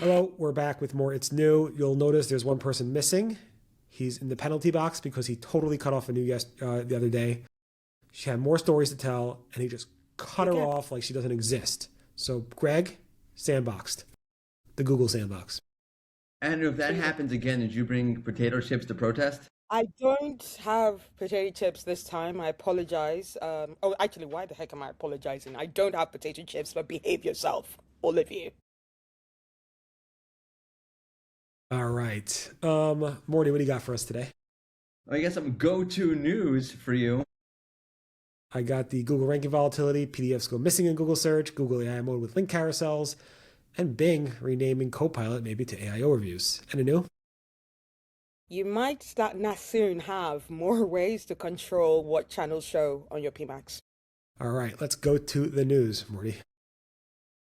Hello, we're back with more It's New. You'll notice there's one person missing. He's in the penalty box because he totally cut off a new guest the other day. She had more stories to tell, and he just cut her off like she doesn't exist. So, Greg, sandboxed. The Google sandbox. And if that happens again, did you bring potato chips to protest? I don't have potato chips this time. I apologize. Oh, actually, why the heck am I apologizing? I don't have potato chips, but behave yourself, all of you. All right. Morty, what do you got for us today? I guess some go-to news for you. I got the Google ranking volatility, PDFs go missing in Google search, Google AI mode with link carousels, and Bing renaming Copilot maybe to AI overviews. Any new? You might soon have more ways to control what channels show on your PMAX. All right, let's go to the news, Morty.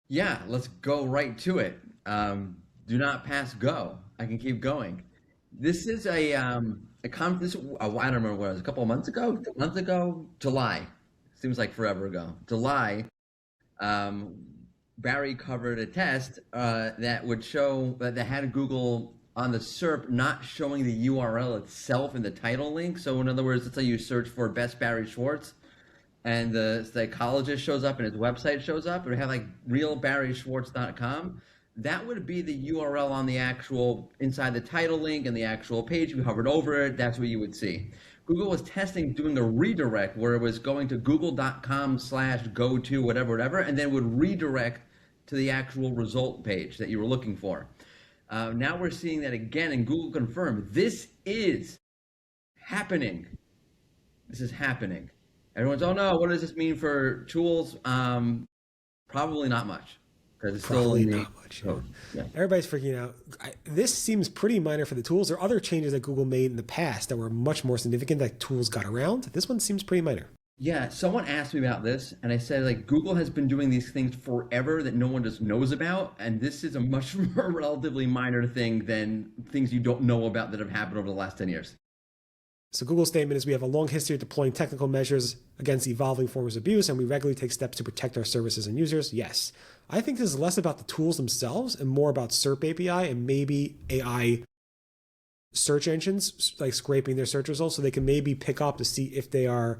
Yeah, let's go right to it. Do not pass go. I can keep going. This is a conference. I don't remember what it was. A couple of months ago. 2 months ago. July. Seems like forever ago. July. Barry covered a test that would show that had Google on the SERP not showing the URL itself in the title link. So in other words, let's say you search for best Barry Schwartz, and the psychologist shows up and his website shows up. It would have like realbarryschwartz.com. That would be the URL on the actual inside the title link and the actual page. If you hovered over it, that's what you would see. Google was testing doing a redirect where it was going to google.com/go-to whatever, and then would redirect to the actual result page that you were looking for. Now we're seeing that again, and Google confirmed this is happening. This is happening. Everyone's, oh no, what does this mean for tools? Probably not much. Because it's Probably still not much. Yeah. Everybody's freaking out. This seems pretty minor for the tools. There are other changes that Google made in the past that were much more significant that tools got around. This one seems pretty minor. Yeah, someone asked me about this, and I said, like, Google has been doing these things forever that no one just knows about, and this is a much more relatively minor thing than things you don't know about that have happened over the last 10 years. So Google's statement is we have a long history of deploying technical measures against evolving forms of abuse, and we regularly take steps to protect our services and users. Yes. I think this is less about the tools themselves and more about SERP API and maybe AI search engines, like scraping their search results so they can maybe pick up to see if they are...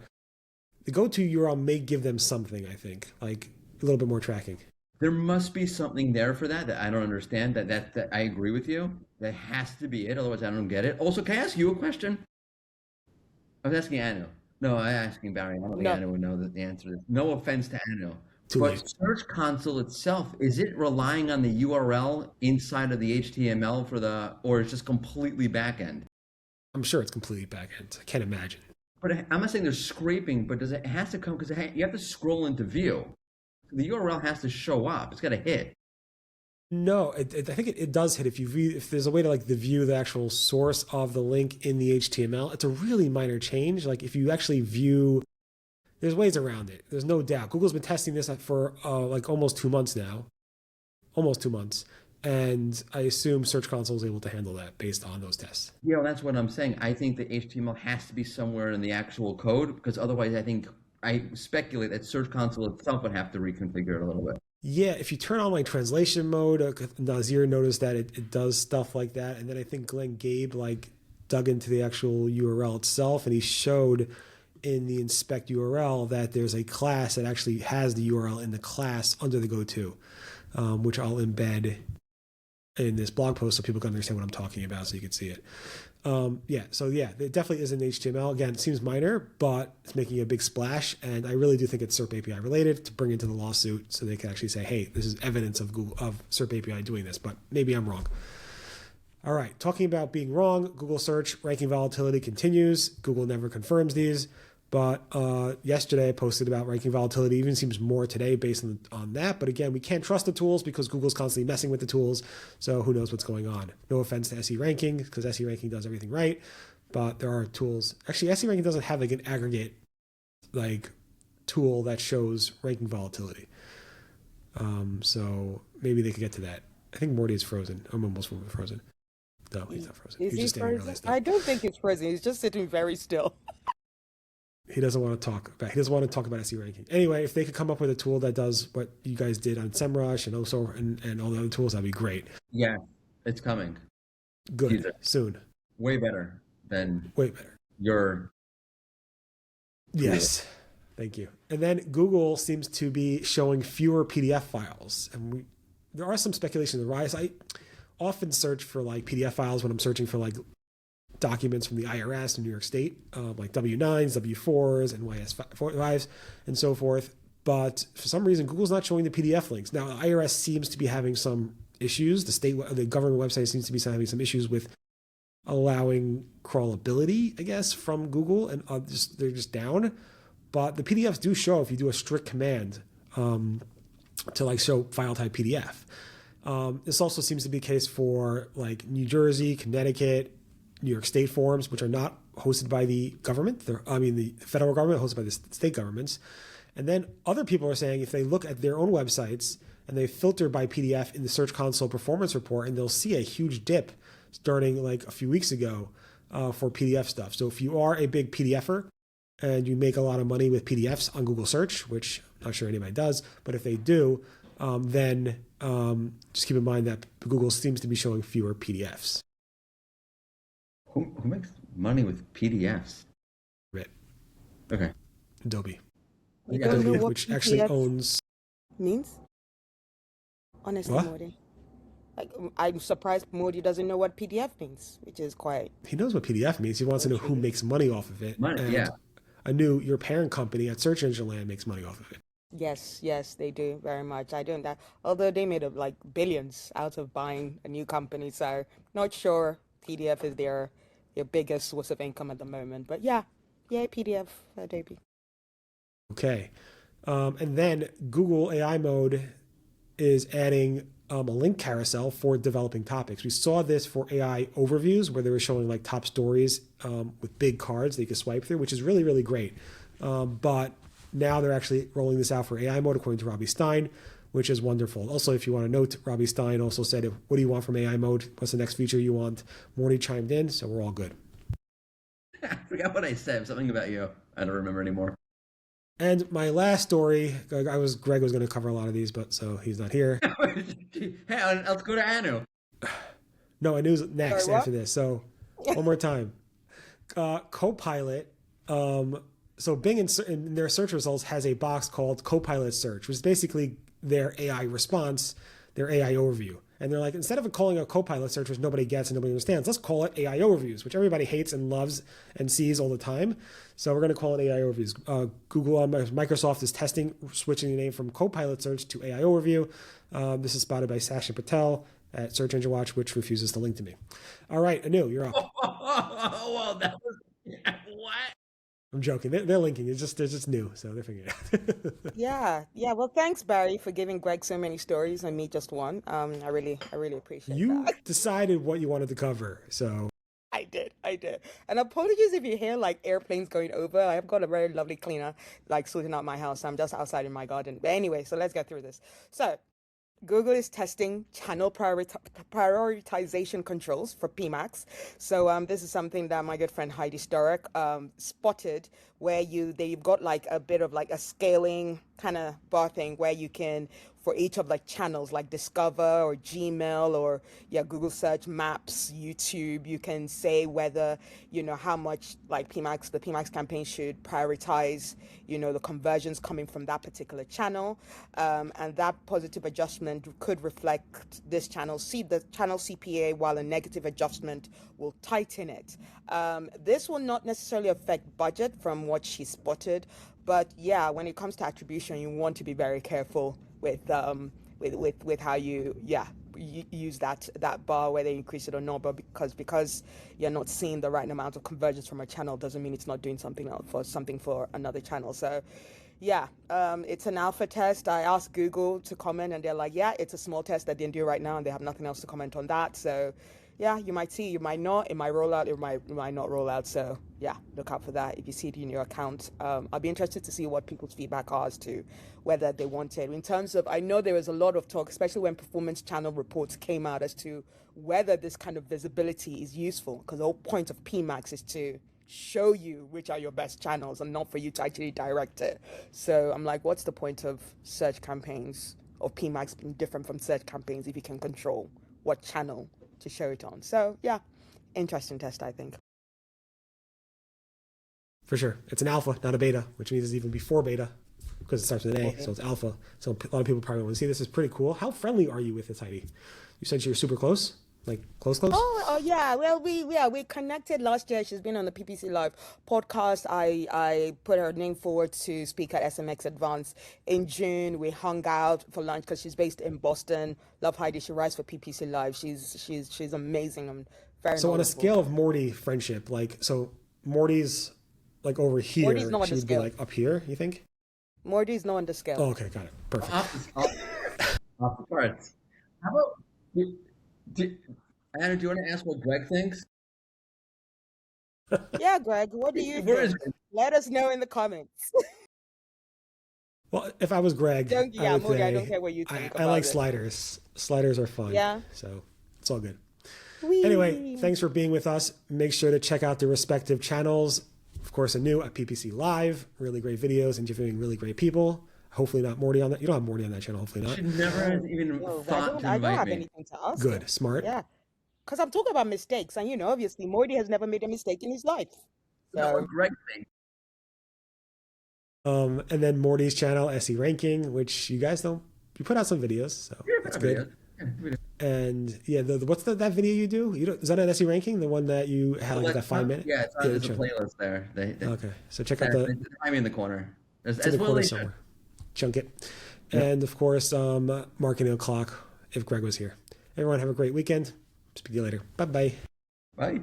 The go-to URL may give them something, I think, like a little bit more tracking. There must be something there for that I don't understand. That I agree with you. That has to be it, otherwise I don't get it. Also, can I ask you a question? I was asking Anu. No, I'm asking Barry. I don't think Anu would know the answer to this. No offense to Anu. But Search Console itself, is it relying on the URL inside of the HTML or it's just completely backend? I'm sure it's completely backend. I can't imagine. But I'm not saying there's scraping, but it has to come because you have to scroll into view. The URL has to show up. It's got to hit. No, I think it does hit if there's a way to like view the actual source of the link in the HTML. It's a really minor change. Like if you actually view, there's ways around it. There's no doubt. Google's been testing this for like almost 2 months now, and I assume Search Console is able to handle that based on those tests. Yeah, well, that's what I'm saying. I think the HTML has to be somewhere in the actual code because otherwise, I speculate that Search Console itself would have to reconfigure it a little bit. Yeah, if you turn on like translation mode, Nazir noticed that it does stuff like that. And then I think Glenn Gabe like dug into the actual URL itself, and he showed in the inspect URL that there's a class that actually has the URL in the class under the GoTo, which I'll embed in this blog post so people can understand what I'm talking about so you can see it. It definitely is in HTML. Again, it seems minor, but it's making a big splash, and I really do think it's SERP API related to bring into the lawsuit so they can actually say, hey, this is evidence of SERP API doing this, but maybe I'm wrong. All right, talking about being wrong, Google search ranking volatility continues. Google never confirms these, but yesterday I posted about ranking volatility. Even seems more today based on that. But again, we can't trust the tools because Google's constantly messing with the tools. So who knows what's going on? No offense to SE Ranking because SE Ranking does everything right. But there are tools. Actually, SE Ranking doesn't have like an aggregate like tool that shows ranking volatility. So maybe they could get to that. I think Mordy is frozen. I'm almost frozen. No, he's not frozen. Is he just frozen? I don't think he's frozen. He's just sitting very still. He doesn't want to talk about. He doesn't want to talk about SEO ranking. Anyway, if they could come up with a tool that does what you guys did on SEMrush and also and all the other tools, that'd be great. Yeah, it's coming. Good. Soon. Way better than Way better. your. Yes. Thank you. And then Google seems to be showing fewer PDF files, and there are some speculation in the rise. I often search for like PDF files when I'm searching for like documents from the IRS in New York State, like W-9s, W-4s, NYS-5s, and so forth. But for some reason, Google's not showing the PDF links. Now, the IRS seems to be having some issues. The government website seems to be having some issues with allowing crawlability, I guess, from Google, and they're just down. But the PDFs do show if you do a strict command to like show file type PDF. This also seems to be the case for like New Jersey, Connecticut, New York State forums, which are not hosted by the government. The federal government, hosted by the state governments. And then other people are saying if they look at their own websites and they filter by PDF in the Search Console performance report, and they'll see a huge dip starting like a few weeks ago for PDF stuff. So if you are a big PDFer and you make a lot of money with PDFs on Google Search, which I'm not sure anybody does, but if they do, then just keep in mind that Google seems to be showing fewer PDFs. Who makes money with PDFs? Right. Okay. Adobe. You don't know Adobe, what which actually PDF owns. means? Honestly, What? Mordy. Like, I'm surprised Mordy doesn't know what PDF means, which is quite. He knows what PDF means. He wants to know who makes money off of it. Money, And yeah. I knew your parent company at Search Engine Land makes money off of it. Yes, they do very much. I don't that. Although they made like billions out of buying a new company, so not sure PDF is their biggest source of income at the moment. But yeah, PDF, Adobe. Okay. And then Google AI Mode is adding a link carousel for developing topics. We saw this for AI overviews where they were showing like top stories with big cards that you could swipe through, which is really, really great. But now they're actually rolling this out for AI Mode according to Robbie Stein, which is wonderful. Also, if you want to note, Robbie Stein also said, what do you want from AI Mode? What's the next feature you want? Mordy chimed in, so we're all good. I forgot what I said. Something about you. I don't remember anymore. And my last story, Greg was going to cover a lot of these, but so he's not here. Hey, let's go to Anu. No, I knew it was next Sorry, what? after this. So one more time. Copilot. So Bing in their search results has a box called Copilot Search, which is basically their AI response, their AI overview. And they're like, instead of calling a Copilot Search, which nobody gets and nobody understands, let's call it AI Overviews, which everybody hates and loves and sees all the time. So we're going to call it AI Overviews. Microsoft is testing, switching the name from Copilot Search to AI Overview. This is spotted by Sasha Patel at Search Engine Watch, which refuses to link to me. All right, Anu, you're up. Well, that was what? I'm joking. They're linking. They're just new, so they're figuring it out. Yeah. Well, thanks, Barry, for giving Greg so many stories and me just one. I really appreciate You that. decided what you wanted to cover, so I did. And apologies if you hear like airplanes going over. I've got a very lovely cleaner like sorting out my house. I'm just outside in my garden. But anyway, so let's get through this. So Google is testing channel prioritization controls for PMAX. So this is something that my good friend Heidi Sturrock spotted, where they've got like a bit of like a scaling kind of bar thing where you can, for each of like channels like Discover or Gmail or Google Search, Maps, YouTube, you can say whether how much like the PMAX campaign should prioritize the conversions coming from that particular channel, and that positive adjustment could reflect the channel CPA, while a negative adjustment will tighten it. This will not necessarily affect budget from what she spotted, but yeah, when it comes to attribution, you want to be very careful with how you use that bar, whether you increase it or not. But because you're not seeing the right amount of conversions from a channel doesn't mean it's not doing something for another channel. So it's an alpha test. I asked Google to comment and they're like, it's a small test that they're doing right now and they have nothing else to comment on that. So you might see, you might not, it might roll out, it might not roll out. So look out for that if you see it in your account. I'll be interested to see what people's feedback are as to whether they want it. In terms of, I know there was a lot of talk, especially when performance channel reports came out, as to whether this kind of visibility is useful, because the whole point of PMAX is to show you which are your best channels and not for you to actually direct it. So I'm like, what's the point of search campaigns or PMAX being different from search campaigns if you can control what channel to show it on? So yeah, interesting test, I think. For sure. It's an alpha, not a beta, which means it's even before beta because it starts with an A, so it's alpha. So a lot of people probably want to see this. Is pretty cool. How friendly are you with this, Heidi? You said you're super close, like close? Oh yeah. Well, we connected last year. She's been on the PPC Live podcast. I put her name forward to speak at SMX Advance in June. We hung out for lunch because she's based in Boston. Love Heidi. She writes for PPC Live. She's amazing and very. So on a knowledgeable. scale of Mordy friendship, like so Mordy's like over here, Mordy's not on she the would be scale. like up here. You think? Mordy's not on the scale. Oh, okay, got it. Perfect. Off the charts. How about Anna? Do you want to ask what Greg thinks? Yeah, Greg. What do you Where think? is Greg? Let us know in the comments. Well, if I was Greg, I would Mordy, say I don't care what you think I about like it. sliders. Sliders are fun. Yeah. So it's all good. Whee! Anyway, thanks for being with us. Make sure to check out the respective channels. Of course, anew at PPC Live. Really great videos, interviewing really great people. Hopefully not Mordy on that. You don't have Mordy on that channel. Hopefully not. She never has even No, thought to I don't invite have me. anything to ask. Good, smart. Yeah. Because I'm talking about mistakes. And, obviously, Mordy has never made a mistake in his life. That's So, what Greg thinks. And then Morty's channel, SE Ranking, which you guys don't. You put out some videos, so that's good. Yeah, And yeah, what's that video you do? Is that an SE Ranking? The one that you had like that 5 minute? Yeah, there's a playlist there. Okay, so check out the. I'm in the corner. It's in the corner somewhere. Chunk it. Yep. And of course, Marketing O'Clock if Greg was here. Everyone have a great weekend. Speak to you later. Bye-bye. Bye.